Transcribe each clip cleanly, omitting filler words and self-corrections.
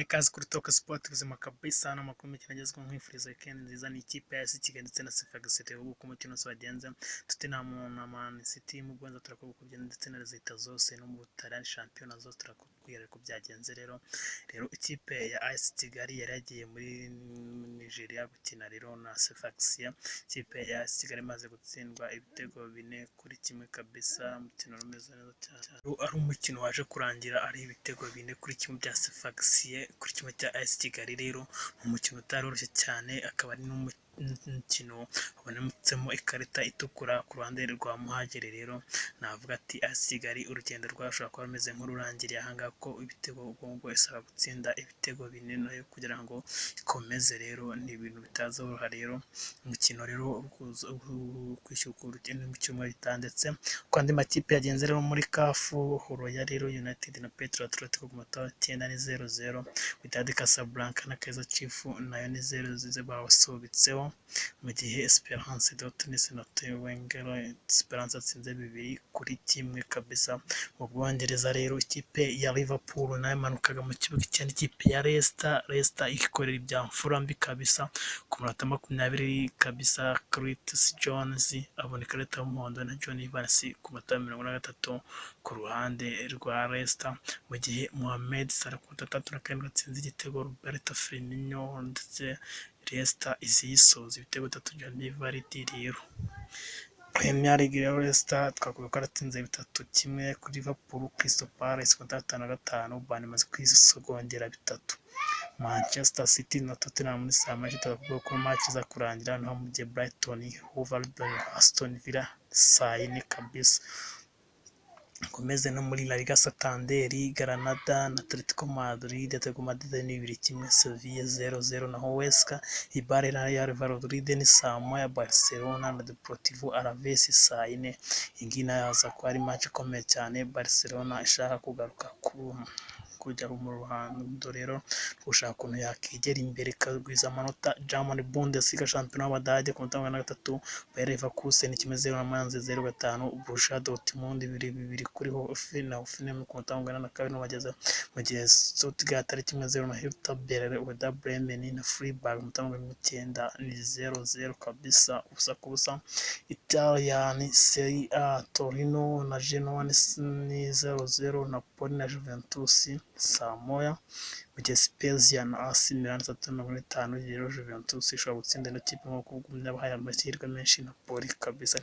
ikaze kuri Talk Sport ubuzima kabisa n'amakuru y'imikino agezweho nkwifuriza weekend nziza ni ikipe ya AS Kigali ndetse na Sfaxien uko umukino wose wagenze Tottenham na Man City mu Bwongereza turakubwira uko byagenze ndetse na resultat zose no mu Butaliyani shampiyona zose turakubwira uko byagenze rero ikipe ya AS Kigali yari yagiye muri Nigeria gukina rero na Sfaxien. Ikipe ya AS Kigali imaze gutsindwa ibitego 4-1 kabisa, umukino umeze neza cyane, ari umukino waje kurangira ari ibitego 4-1 bya Sfaxien kuri kimwe cya AS Kigali. Rero umukino utaroroshye cyane, akaba ari n'umukino wabonemutsemo ikarita itukura ku ruhande rwa Muhagiri. Rero navuga ati AS Kigali urugendo rwashobora kuba rumeze nk'ururangiriye ahangaha, ko ibitego ubwo isaba gutsinda ibitego 4 nayo kugira ngo ikomeze. Rero ni ibintu bitazoroha. Rero umukino rero kwishyuka urugendo mu cyumweru gitandetse ko andi makipe yagenze rero muri CAF. Royal rero United na Petro Atletico ku munota wa 9 ni 0-0, Wydad Casablanca na Kaizer Chiefs nayo ni 0-0 bawusubitseho, mu gihe Esperance de Tunis na Twengelo Esperance atsinze 2-1 kabisa. Mu Bwongereza rero ikipe ya Liverpool nayo manukaga mu kibuga cyane ikipe ya Leicester ikorera ibya mfurambi kabisa ku munota 20 kabisa. Curtis Jones abona ikarita y'umuhondo na John Evans ku munota 33 ku ruhande rwa Leicester, mu gihe Mohamed Salah ku munota 37 atsinze igitego. Roberto Firmino ndetse Leicester izisoza ibitego 3 bya Vardy. Rero Premier League ya Leicester twakuye ko aratsinze 3-1 kuri Liverpool. Crystal Palace ku munota 55 banimaze kwisogongera 3. Manchester City na Tottenham muri saa moya tutavuga ko match iza kurangira, naho mu gihe Brighton Hove Albion Aston Villa saa 4 kabisa. Komeze no muri La Liga Santander, Granada na Atletico Madrid. Atletico Madrid ni 2-1, Sevilla 0-0, naho Huesca Eibar na Real Valladolid ni saa moya, Barcelona na Deportivo Alaves saa 4. Iyi nayo yaza ko ari match ikomeye cyane, Barcelona ishaka kugaruka kujya mu ruhando rero gushaka ukuntu yakigera imbere ikagwiza amanota. German Bundesliga shampiyona y'Abadage ku munota wa 3 Bayer Leverkusen kimeze na Mainz 0-5, Borussia Dortmund 2-2 kuri Hoffenheim ku munota wa 42 bageze, mu gihe Stuttgart ari 1-0 na Hertha Berlin. Werder Bremen na Freiburg ku munota wa 9 ni 0-0 kabisa, ubusa ku busa. Italian Serie A Torino na Genoa ni 0-0, Napoli na Juventus saa moya, mu gihe Spezia na AC Milan 3:50. Rero Juventus ishobora gutsinda ino kipe nk'uko byabahaye amahirwe menshi. Napoli kabisa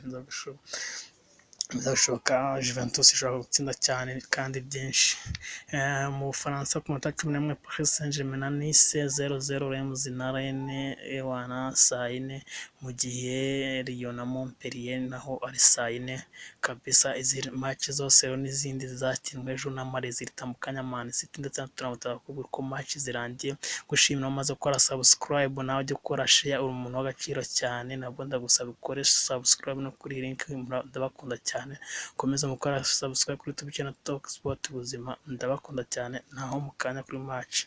ntizabishoboka, Juventus ishobora gutsinda cyane kandi byinshi. Mu Bufaransa ku munota 11 Paris Saint-Germain na Nice 0-0, Reims na Rennes ewana saa 4, mu gihe Lyon na Montpellier naho ari saa 4 kabisa. Izi match zose rero n'izindi zakinwe ejo na Mali ziritandukanya Man City ndetse na Tottenham ko match zirangiye. Gushimira umaze gukora subscribe, nawe ujye ukora share, uri umuntu w'agaciro cyane, nabwo ndagusaba ukoresha subscribe no kuri link, ndabakunda cyane. Komeza mukora subscribe kuri YouTube channel Talk Sport ubuzima, ndabakunda cyane, naho mu kanya kuri match.